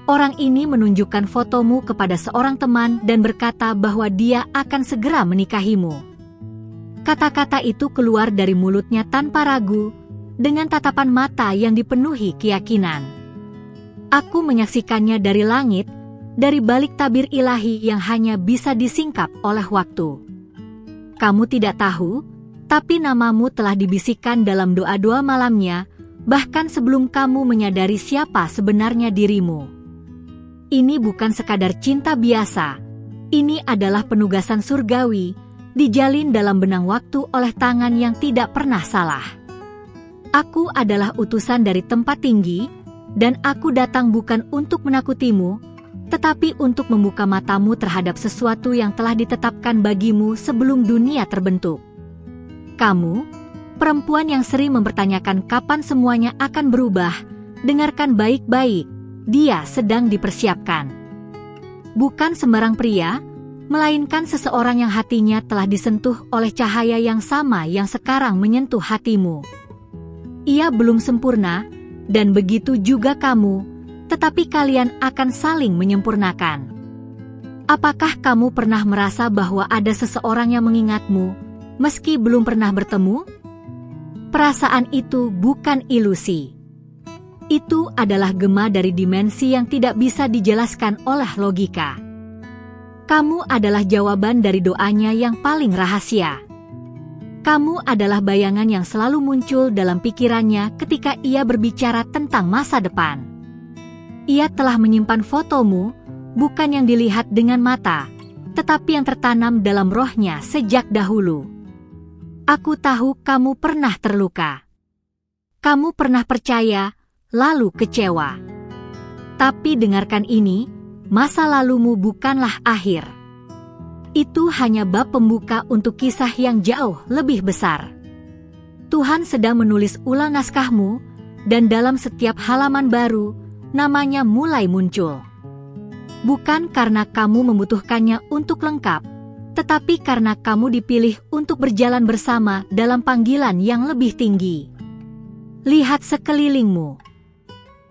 Orang ini menunjukkan fotomu kepada seorang teman dan berkata bahwa dia akan segera menikahimu. Kata-kata itu keluar dari mulutnya tanpa ragu, dengan tatapan mata yang dipenuhi keyakinan. Aku menyaksikannya dari langit, dari balik tabir ilahi yang hanya bisa disingkap oleh waktu. Kamu tidak tahu, tapi namamu telah dibisikkan dalam doa-doa malamnya, bahkan sebelum kamu menyadari siapa sebenarnya dirimu. Ini bukan sekadar cinta biasa, ini adalah penugasan surgawi, dijalin dalam benang waktu oleh tangan yang tidak pernah salah. Aku adalah utusan dari tempat tinggi, dan aku datang bukan untuk menakutimu, tetapi untuk membuka matamu terhadap sesuatu yang telah ditetapkan bagimu sebelum dunia terbentuk. Kamu, perempuan yang sering mempertanyakan kapan semuanya akan berubah, dengarkan baik-baik, dia sedang dipersiapkan. Bukan sembarang pria, melainkan seseorang yang hatinya telah disentuh oleh cahaya yang sama yang sekarang menyentuh hatimu. Ia belum sempurna, dan begitu juga kamu, tetapi kalian akan saling menyempurnakan. Apakah kamu pernah merasa bahwa ada seseorang yang mengingatmu, meski belum pernah bertemu? Perasaan itu bukan ilusi. Itu adalah gema dari dimensi yang tidak bisa dijelaskan oleh logika. Kamu adalah jawaban dari doanya yang paling rahasia. Kamu adalah bayangan yang selalu muncul dalam pikirannya ketika ia berbicara tentang masa depan. Ia telah menyimpan fotomu, bukan yang dilihat dengan mata, tetapi yang tertanam dalam rohnya sejak dahulu. Aku tahu kamu pernah terluka. Kamu pernah percaya, lalu kecewa. Tapi dengarkan ini, masa lalumu bukanlah akhir. Itu hanya bab pembuka untuk kisah yang jauh lebih besar. Tuhan sedang menulis ulang naskahmu, dan dalam setiap halaman baru, namanya mulai muncul. Bukan karena kamu membutuhkannya untuk lengkap, tetapi karena kamu dipilih untuk berjalan bersama dalam panggilan yang lebih tinggi. Lihat sekelilingmu.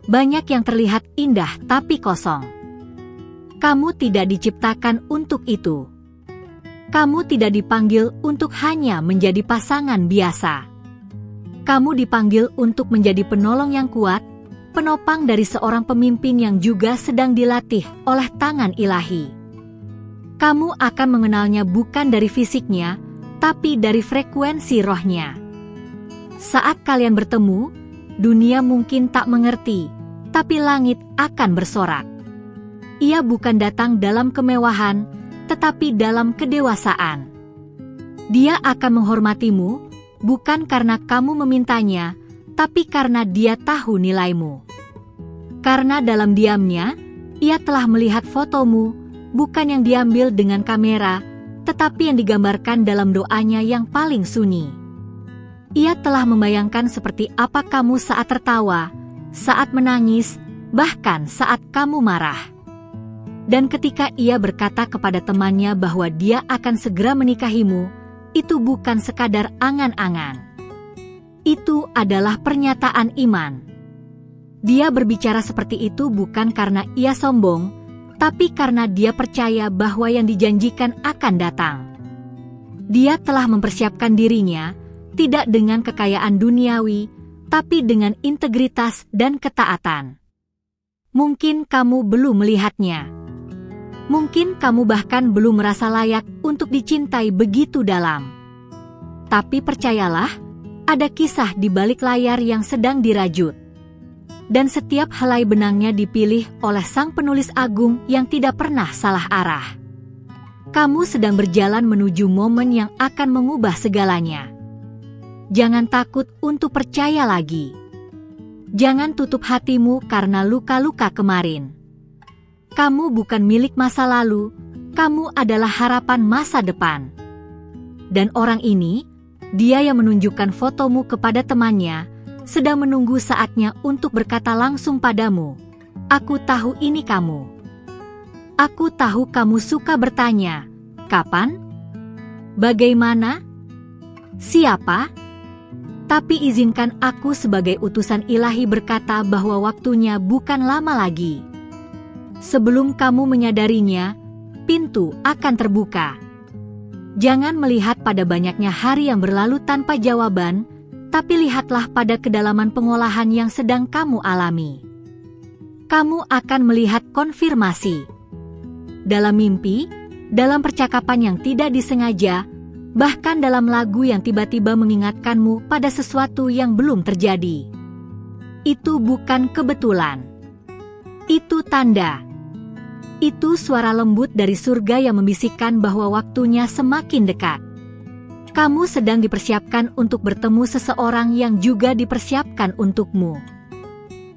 Banyak yang terlihat indah tapi kosong. Kamu tidak diciptakan untuk itu. Kamu tidak dipanggil untuk hanya menjadi pasangan biasa. Kamu dipanggil untuk menjadi penolong yang kuat, penopang dari seorang pemimpin yang juga sedang dilatih oleh tangan ilahi. Kamu akan mengenalnya bukan dari fisiknya, tapi dari frekuensi rohnya. Saat kalian bertemu, dunia mungkin tak mengerti, tapi langit akan bersorak. Ia bukan datang dalam kemewahan, tetapi dalam kedewasaan. Dia akan menghormatimu, bukan karena kamu memintanya, tapi karena dia tahu nilaimu. Karena dalam diamnya, ia telah melihat fotomu, bukan yang diambil dengan kamera, tetapi yang digambarkan dalam doanya yang paling sunyi. Ia telah membayangkan seperti apa kamu saat tertawa, saat menangis, bahkan saat kamu marah. Dan ketika ia berkata kepada temannya bahwa dia akan segera menikahimu, itu bukan sekadar angan-angan. Itu adalah pernyataan iman. Dia berbicara seperti itu bukan karena ia sombong, tapi karena dia percaya bahwa yang dijanjikan akan datang. Dia telah mempersiapkan dirinya, tidak dengan kekayaan duniawi, tapi dengan integritas dan ketaatan. Mungkin kamu belum melihatnya. Mungkin kamu bahkan belum merasa layak untuk dicintai begitu dalam. Tapi percayalah, ada kisah di balik layar yang sedang dirajut. Dan setiap helai benangnya dipilih oleh sang penulis agung yang tidak pernah salah arah. Kamu sedang berjalan menuju momen yang akan mengubah segalanya. Jangan takut untuk percaya lagi. Jangan tutup hatimu karena luka-luka kemarin. Kamu bukan milik masa lalu, kamu adalah harapan masa depan. Dan orang ini, dia yang menunjukkan fotomu kepada temannya, sedang menunggu saatnya untuk berkata langsung padamu, "Aku tahu ini kamu." Aku tahu kamu suka bertanya, "Kapan? Bagaimana? Siapa?" Tapi izinkan aku sebagai utusan ilahi berkata bahwa waktunya bukan lama lagi. Sebelum kamu menyadarinya, pintu akan terbuka. Jangan melihat pada banyaknya hari yang berlalu tanpa jawaban, tapi lihatlah pada kedalaman pengolahan yang sedang kamu alami. Kamu akan melihat konfirmasi. Dalam mimpi, dalam percakapan yang tidak disengaja, bahkan dalam lagu yang tiba-tiba mengingatkanmu pada sesuatu yang belum terjadi. Itu bukan kebetulan. Itu tanda. Itu suara lembut dari surga yang membisikkan bahwa waktunya semakin dekat. Kamu sedang dipersiapkan untuk bertemu seseorang yang juga dipersiapkan untukmu.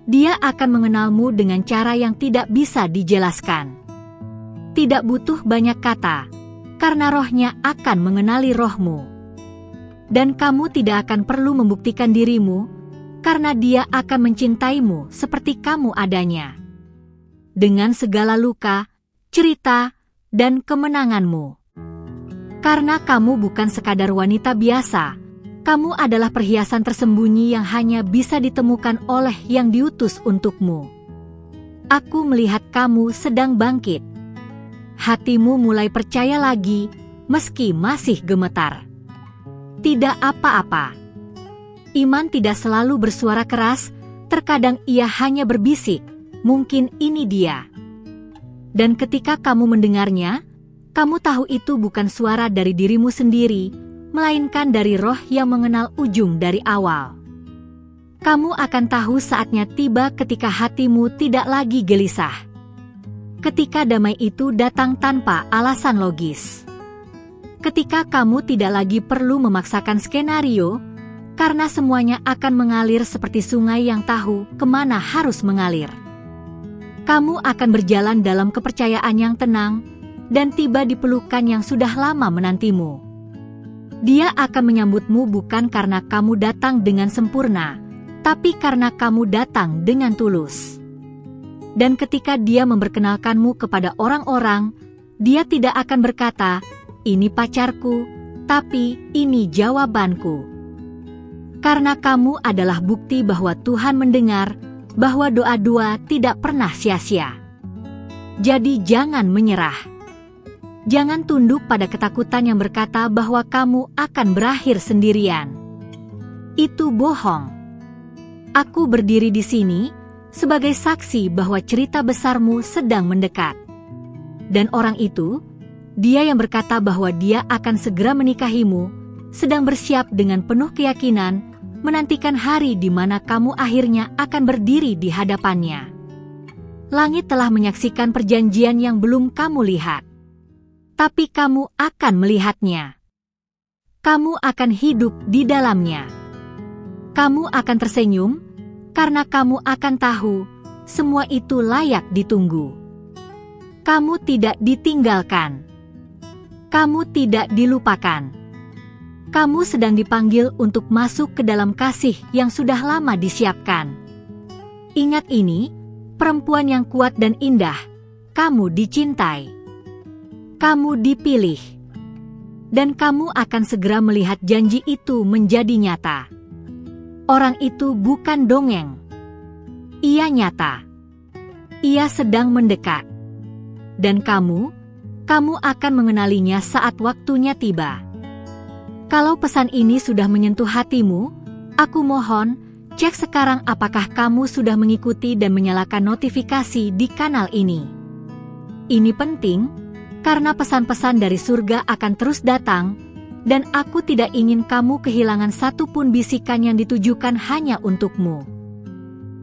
Dia akan mengenalmu dengan cara yang tidak bisa dijelaskan. Tidak butuh banyak kata, karena rohnya akan mengenali rohmu. Dan kamu tidak akan perlu membuktikan dirimu, karena dia akan mencintaimu seperti kamu adanya. Dengan segala luka, cerita, dan kemenanganmu. Karena kamu bukan sekadar wanita biasa, kamu adalah perhiasan tersembunyi yang hanya bisa ditemukan oleh yang diutus untukmu. Aku melihat kamu sedang bangkit. Hatimu mulai percaya lagi, meski masih gemetar. Tidak apa-apa. Iman tidak selalu bersuara keras, terkadang ia hanya berbisik. Mungkin ini dia. Dan ketika kamu mendengarnya, kamu tahu itu bukan suara dari dirimu sendiri, melainkan dari roh yang mengenal ujung dari awal. Kamu akan tahu saatnya tiba ketika hatimu tidak lagi gelisah. Ketika damai itu datang tanpa alasan logis. Ketika kamu tidak lagi perlu memaksakan skenario, karena semuanya akan mengalir seperti sungai yang tahu kemana harus mengalir. Kamu akan berjalan dalam kepercayaan yang tenang, dan tiba di pelukan yang sudah lama menantimu. Dia akan menyambutmu bukan karena kamu datang dengan sempurna, tapi karena kamu datang dengan tulus. Dan ketika dia memperkenalkanmu kepada orang-orang, dia tidak akan berkata, "Ini pacarku," tapi "Ini jawabanku." Karena kamu adalah bukti bahwa Tuhan mendengar, bahwa doa-doa tidak pernah sia-sia. Jadi jangan menyerah. Jangan tunduk pada ketakutan yang berkata bahwa kamu akan berakhir sendirian. Itu bohong. Aku berdiri di sini sebagai saksi bahwa cerita besarmu sedang mendekat. Dan orang itu, dia yang berkata bahwa dia akan segera menikahimu, sedang bersiap dengan penuh keyakinan, menantikan hari di mana kamu akhirnya akan berdiri di hadapannya. Langit telah menyaksikan perjanjian yang belum kamu lihat. Tapi kamu akan melihatnya. Kamu akan hidup di dalamnya. Kamu akan tersenyum, karena kamu akan tahu, semua itu layak ditunggu. Kamu tidak ditinggalkan. Kamu tidak dilupakan. Kamu sedang dipanggil untuk masuk ke dalam kasih yang sudah lama disiapkan. Ingat ini, perempuan yang kuat dan indah, kamu dicintai. Kamu dipilih. Dan kamu akan segera melihat janji itu menjadi nyata. Orang itu bukan dongeng. Ia nyata. Ia sedang mendekat. Dan kamu akan mengenalinya saat waktunya tiba. Kalau pesan ini sudah menyentuh hatimu, aku mohon, cek sekarang apakah kamu sudah mengikuti dan menyalakan notifikasi di kanal ini. Ini penting, karena pesan-pesan dari surga akan terus datang, dan aku tidak ingin kamu kehilangan satupun bisikan yang ditujukan hanya untukmu.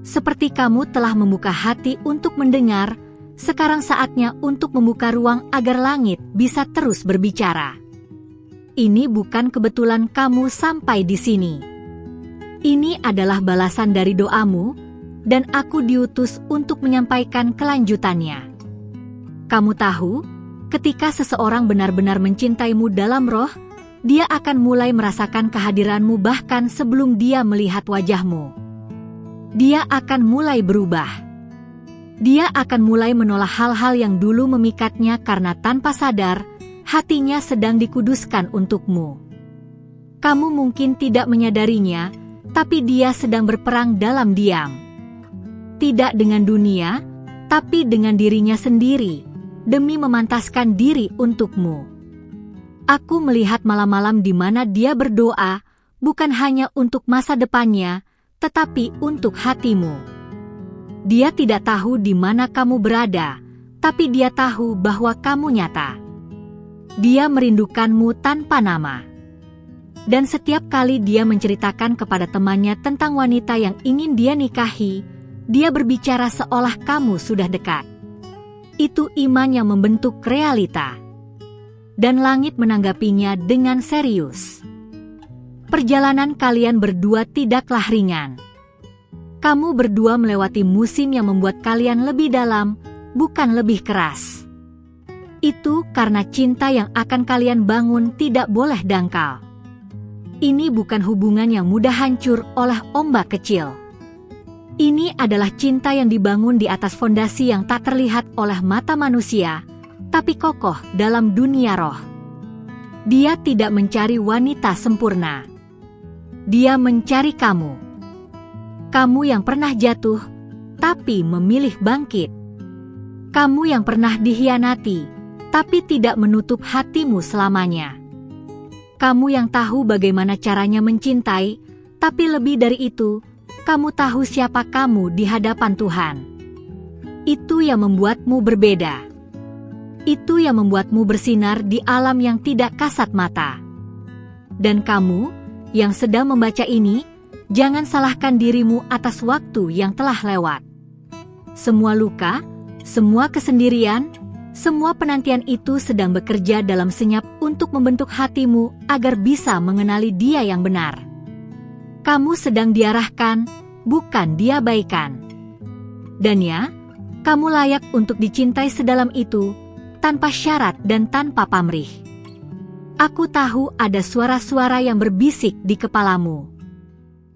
Seperti kamu telah membuka hati untuk mendengar, sekarang saatnya untuk membuka ruang agar langit bisa terus berbicara. Ini bukan kebetulan kamu sampai di sini. Ini adalah balasan dari doamu, dan aku diutus untuk menyampaikan kelanjutannya. Kamu tahu, ketika seseorang benar-benar mencintaimu dalam roh, dia akan mulai merasakan kehadiranmu bahkan sebelum dia melihat wajahmu. Dia akan mulai berubah. Dia akan mulai menolak hal-hal yang dulu memikatnya karena tanpa sadar, hatinya sedang dikuduskan untukmu. Kamu mungkin tidak menyadarinya, tapi dia sedang berperang dalam diam. Tidak dengan dunia, tapi dengan dirinya sendiri, demi memantaskan diri untukmu. Aku melihat malam-malam di mana dia berdoa, bukan hanya untuk masa depannya, tetapi untuk hatimu. Dia tidak tahu di mana kamu berada, tapi dia tahu bahwa kamu nyata. Dia merindukanmu tanpa nama. Dan setiap kali dia menceritakan kepada temannya tentang wanita yang ingin dia nikahi, dia berbicara seolah kamu sudah dekat. Itu iman yang membentuk realita. Dan langit menanggapinya dengan serius. Perjalanan kalian berdua tidaklah ringan. Kamu berdua melewati musim yang membuat kalian lebih dalam, bukan lebih keras. Itu karena cinta yang akan kalian bangun tidak boleh dangkal. Ini bukan hubungan yang mudah hancur oleh ombak kecil. Ini adalah cinta yang dibangun di atas fondasi yang tak terlihat oleh mata manusia, tapi kokoh dalam dunia roh. Dia tidak mencari wanita sempurna. Dia mencari kamu. Kamu yang pernah jatuh, tapi memilih bangkit. Kamu yang pernah dikhianati, tapi tidak menutup hatimu selamanya. Kamu yang tahu bagaimana caranya mencintai, tapi lebih dari itu, kamu tahu siapa kamu di hadapan Tuhan. Itu yang membuatmu berbeda. Itu yang membuatmu bersinar di alam yang tidak kasat mata. Dan kamu, yang sedang membaca ini, jangan salahkan dirimu atas waktu yang telah lewat. Semua luka, semua kesendirian, semua penantian itu sedang bekerja dalam senyap untuk membentuk hatimu agar bisa mengenali Dia yang benar. Kamu sedang diarahkan, bukan diabaikan. Dan ya, kamu layak untuk dicintai sedalam itu, tanpa syarat dan tanpa pamrih. Aku tahu ada suara-suara yang berbisik di kepalamu.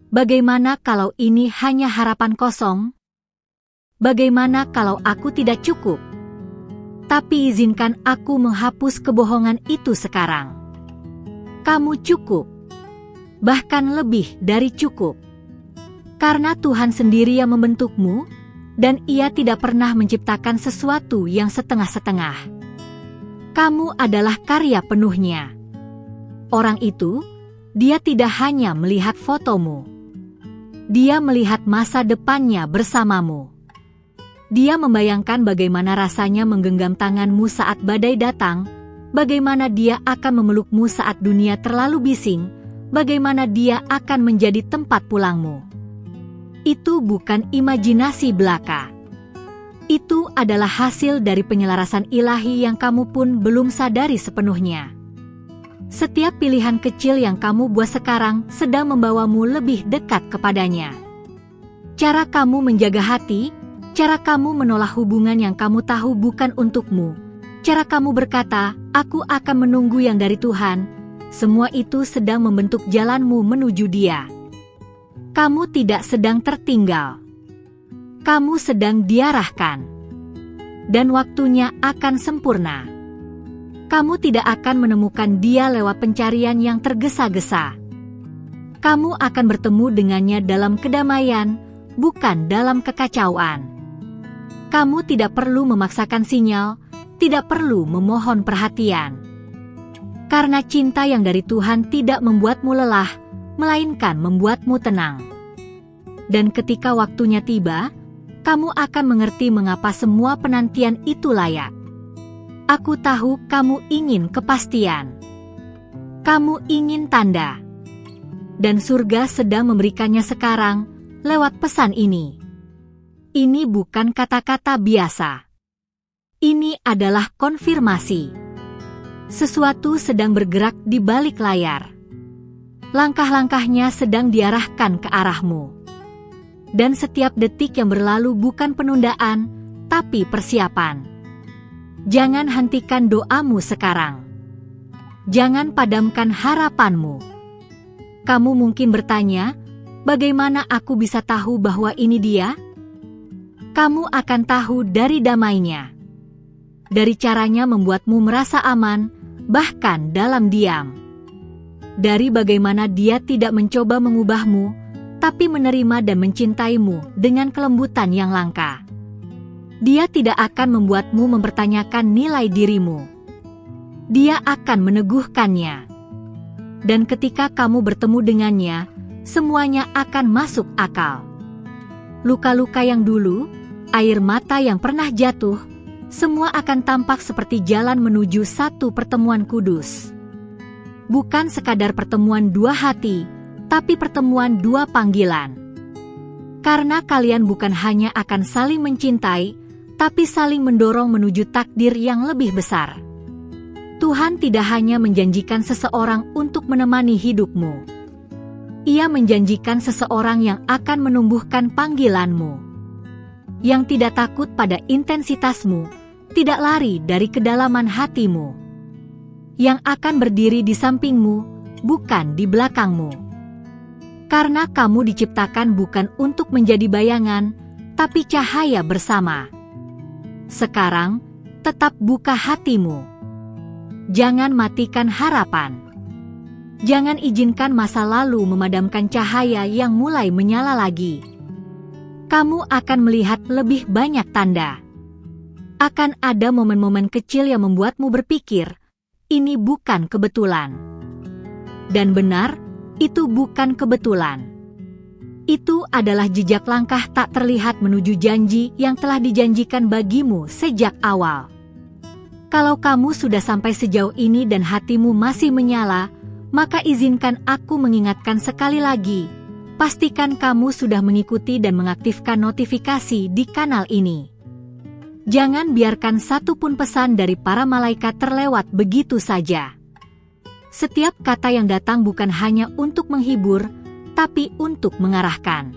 Bagaimana kalau ini hanya harapan kosong? Bagaimana kalau aku tidak cukup? Tapi izinkan aku menghapus kebohongan itu sekarang. Kamu cukup. Bahkan lebih dari cukup. Karena Tuhan sendiri yang membentukmu, dan Ia tidak pernah menciptakan sesuatu yang setengah-setengah. Kamu adalah karya penuhnya. Orang itu, dia tidak hanya melihat fotomu. Dia melihat masa depannya bersamamu. Dia membayangkan bagaimana rasanya menggenggam tanganmu saat badai datang, bagaimana dia akan memelukmu saat dunia terlalu bising, bagaimana dia akan menjadi tempat pulangmu. Itu bukan imajinasi belaka. Itu adalah hasil dari penyelarasan ilahi yang kamu pun belum sadari sepenuhnya. Setiap pilihan kecil yang kamu buat sekarang sedang membawamu lebih dekat kepadanya. Cara kamu menjaga hati, cara kamu menolak hubungan yang kamu tahu bukan untukmu, cara kamu berkata, "Aku akan menunggu yang dari Tuhan," semua itu sedang membentuk jalanmu menuju Dia. Kamu tidak sedang tertinggal. Kamu sedang diarahkan. Dan waktunya akan sempurna. Kamu tidak akan menemukan Dia lewat pencarian yang tergesa-gesa. Kamu akan bertemu dengannya dalam kedamaian, bukan dalam kekacauan. Kamu tidak perlu memaksakan sinyal, tidak perlu memohon perhatian. Karena cinta yang dari Tuhan tidak membuatmu lelah, melainkan membuatmu tenang. Dan ketika waktunya tiba, kamu akan mengerti mengapa semua penantian itu layak. Aku tahu kamu ingin kepastian. Kamu ingin tanda. Dan surga sedang memberikannya sekarang, lewat pesan ini. Ini bukan kata-kata biasa. Ini adalah konfirmasi. Sesuatu sedang bergerak di balik layar. Langkah-langkahnya sedang diarahkan ke arahmu. Dan setiap detik yang berlalu bukan penundaan, tapi persiapan. Jangan hentikan doamu sekarang. Jangan padamkan harapanmu. Kamu mungkin bertanya, bagaimana aku bisa tahu bahwa ini Dia? Kamu akan tahu dari damainya. Dari caranya membuatmu merasa aman, bahkan dalam diam. Dari bagaimana Dia tidak mencoba mengubahmu, tapi menerima dan mencintaimu dengan kelembutan yang langka. Dia tidak akan membuatmu mempertanyakan nilai dirimu. Dia akan meneguhkannya. Dan ketika kamu bertemu dengannya, semuanya akan masuk akal. Luka-luka yang dulu, air mata yang pernah jatuh, semua akan tampak seperti jalan menuju satu pertemuan kudus. Bukan sekadar pertemuan dua hati, tapi pertemuan dua panggilan. Karena kalian bukan hanya akan saling mencintai, tapi saling mendorong menuju takdir yang lebih besar. Tuhan tidak hanya menjanjikan seseorang untuk menemani hidupmu. Ia menjanjikan seseorang yang akan menumbuhkan panggilanmu. Yang tidak takut pada intensitasmu, tidak lari dari kedalaman hatimu. Yang akan berdiri di sampingmu, bukan di belakangmu. Karena kamu diciptakan bukan untuk menjadi bayangan, tapi cahaya bersama. Sekarang, tetap buka hatimu. Jangan matikan harapan. Jangan izinkan masa lalu memadamkan cahaya yang mulai menyala lagi. Kamu akan melihat lebih banyak tanda. Akan ada momen-momen kecil yang membuatmu berpikir, ini bukan kebetulan. Dan benar, itu bukan kebetulan. Itu adalah jejak langkah tak terlihat menuju janji yang telah dijanjikan bagimu sejak awal. Kalau kamu sudah sampai sejauh ini dan hatimu masih menyala, maka izinkan aku mengingatkan sekali lagi. Pastikan kamu sudah mengikuti dan mengaktifkan notifikasi di kanal ini. Jangan biarkan satu pun pesan dari para malaikat terlewat begitu saja. Setiap kata yang datang bukan hanya untuk menghibur, tapi untuk mengarahkan.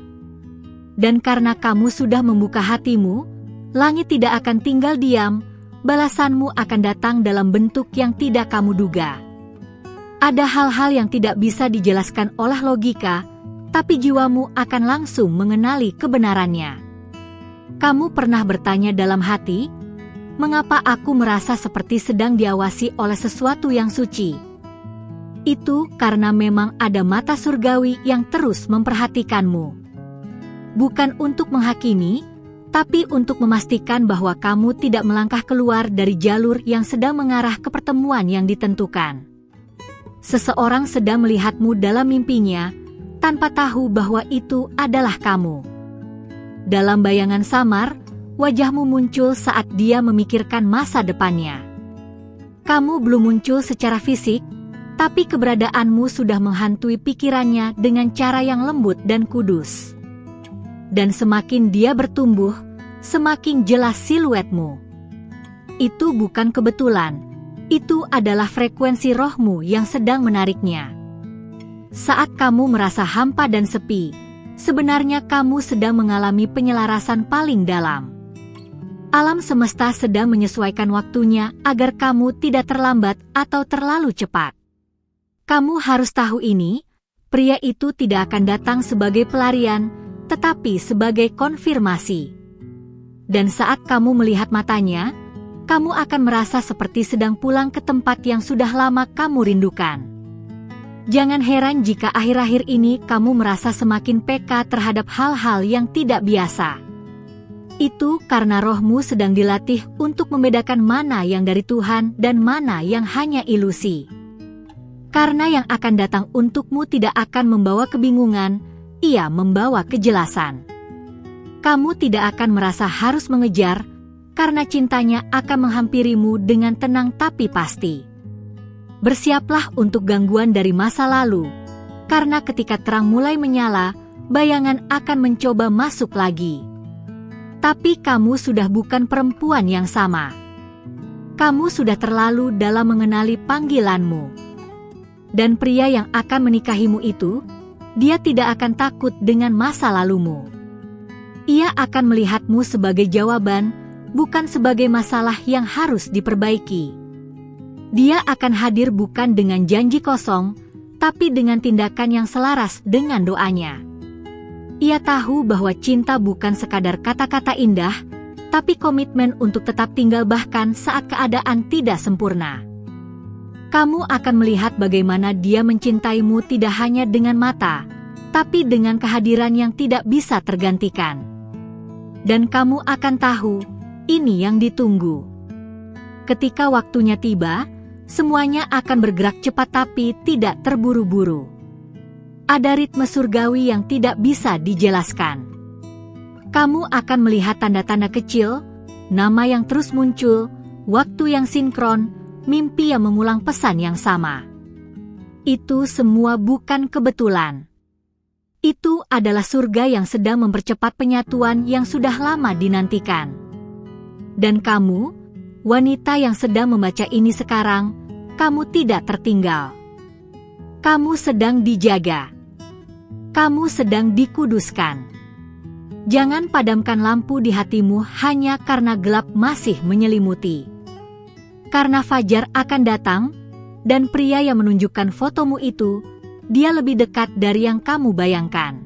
Dan karena kamu sudah membuka hatimu, langit tidak akan tinggal diam, balasanmu akan datang dalam bentuk yang tidak kamu duga. Ada hal-hal yang tidak bisa dijelaskan oleh logika, tapi jiwamu akan langsung mengenali kebenarannya. Kamu pernah bertanya dalam hati, mengapa aku merasa seperti sedang diawasi oleh sesuatu yang suci? Itu karena memang ada mata surgawi yang terus memperhatikanmu. Bukan untuk menghakimi, tapi untuk memastikan bahwa kamu tidak melangkah keluar dari jalur yang sedang mengarah ke pertemuan yang ditentukan. Seseorang sedang melihatmu dalam mimpinya, tanpa tahu bahwa itu adalah kamu. Dalam bayangan samar, wajahmu muncul saat dia memikirkan masa depannya. Kamu belum muncul secara fisik, tapi keberadaanmu sudah menghantui pikirannya dengan cara yang lembut dan kudus. Dan semakin dia bertumbuh, semakin jelas siluetmu. Itu bukan kebetulan, itu adalah frekuensi rohmu yang sedang menariknya. Saat kamu merasa hampa dan sepi, sebenarnya kamu sedang mengalami penyelarasan paling dalam. Alam semesta sedang menyesuaikan waktunya agar kamu tidak terlambat atau terlalu cepat. Kamu harus tahu ini, pria itu tidak akan datang sebagai pelarian, tetapi sebagai konfirmasi. Dan saat kamu melihat matanya, kamu akan merasa seperti sedang pulang ke tempat yang sudah lama kamu rindukan. Jangan heran jika akhir-akhir ini kamu merasa semakin peka terhadap hal-hal yang tidak biasa. Itu karena rohmu sedang dilatih untuk membedakan mana yang dari Tuhan dan mana yang hanya ilusi. Karena yang akan datang untukmu tidak akan membawa kebingungan, ia membawa kejelasan. Kamu tidak akan merasa harus mengejar, karena cintanya akan menghampirimu dengan tenang tapi pasti. Bersiaplah untuk gangguan dari masa lalu, karena ketika terang mulai menyala, bayangan akan mencoba masuk lagi. Tapi kamu sudah bukan perempuan yang sama. Kamu sudah terlalu dalam mengenali panggilanmu. Dan pria yang akan menikahimu itu, dia tidak akan takut dengan masa lalumu. Ia akan melihatmu sebagai jawaban, bukan sebagai masalah yang harus diperbaiki. Dia akan hadir bukan dengan janji kosong, tapi dengan tindakan yang selaras dengan doanya. Ia tahu bahwa cinta bukan sekadar kata-kata indah, tapi komitmen untuk tetap tinggal bahkan saat keadaan tidak sempurna. Kamu akan melihat bagaimana dia mencintaimu tidak hanya dengan mata, tapi dengan kehadiran yang tidak bisa tergantikan. Dan kamu akan tahu, ini yang ditunggu. Ketika waktunya tiba, semuanya akan bergerak cepat tapi tidak terburu-buru. Ada ritme surgawi yang tidak bisa dijelaskan. Kamu akan melihat tanda-tanda kecil, nama yang terus muncul, waktu yang sinkron, mimpi yang mengulang pesan yang sama. Itu semua bukan kebetulan. Itu adalah surga yang sedang mempercepat penyatuan yang sudah lama dinantikan. Dan kamu, wanita yang sedang membaca ini sekarang, kamu tidak tertinggal. Kamu sedang dijaga. Kamu sedang dikuduskan. Jangan padamkan lampu di hatimu hanya karena gelap masih menyelimuti. Karena fajar akan datang, dan pria yang menunjukkan fotomu itu, dia lebih dekat dari yang kamu bayangkan.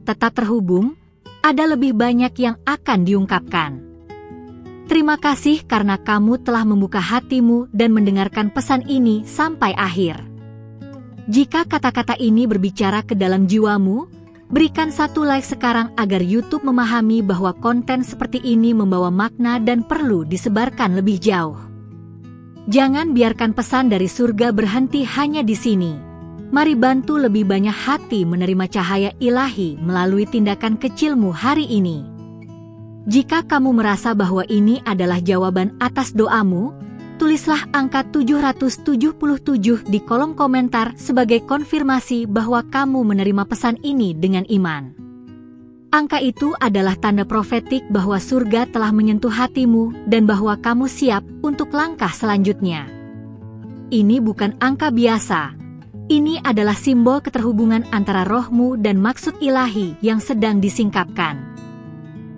Tetap terhubung, ada lebih banyak yang akan diungkapkan. Terima kasih karena kamu telah membuka hatimu dan mendengarkan pesan ini sampai akhir. Jika kata-kata ini berbicara ke dalam jiwamu, berikan 1 like sekarang agar YouTube memahami bahwa konten seperti ini membawa makna dan perlu disebarkan lebih jauh. Jangan biarkan pesan dari surga berhenti hanya di sini. Mari bantu lebih banyak hati menerima cahaya ilahi melalui tindakan kecilmu hari ini. Jika kamu merasa bahwa ini adalah jawaban atas doamu, tulislah angka 777 di kolom komentar sebagai konfirmasi bahwa kamu menerima pesan ini dengan iman. Angka itu adalah tanda profetik bahwa surga telah menyentuh hatimu dan bahwa kamu siap untuk langkah selanjutnya. Ini bukan angka biasa. Ini adalah simbol keterhubungan antara rohmu dan maksud ilahi yang sedang disingkapkan.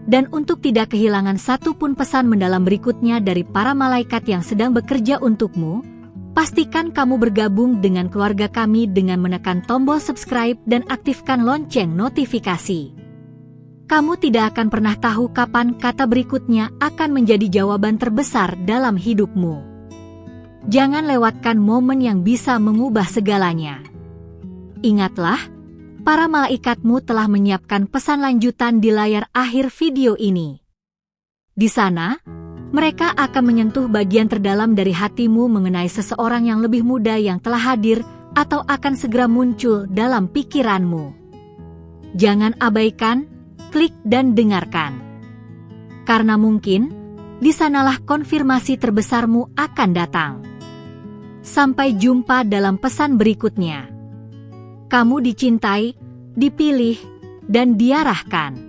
Dan untuk tidak kehilangan satu pun pesan mendalam berikutnya dari para malaikat yang sedang bekerja untukmu, pastikan kamu bergabung dengan keluarga kami dengan menekan tombol subscribe dan aktifkan lonceng notifikasi. Kamu tidak akan pernah tahu kapan kata berikutnya akan menjadi jawaban terbesar dalam hidupmu. Jangan lewatkan momen yang bisa mengubah segalanya. Ingatlah, para malaikatmu telah menyiapkan pesan lanjutan di layar akhir video ini. Di sana, mereka akan menyentuh bagian terdalam dari hatimu mengenai seseorang yang lebih muda yang telah hadir atau akan segera muncul dalam pikiranmu. Jangan abaikan, klik dan dengarkan. Karena mungkin, di sanalah konfirmasi terbesarmu akan datang. Sampai jumpa dalam pesan berikutnya. Kamu dicintai, dipilih, dan diarahkan.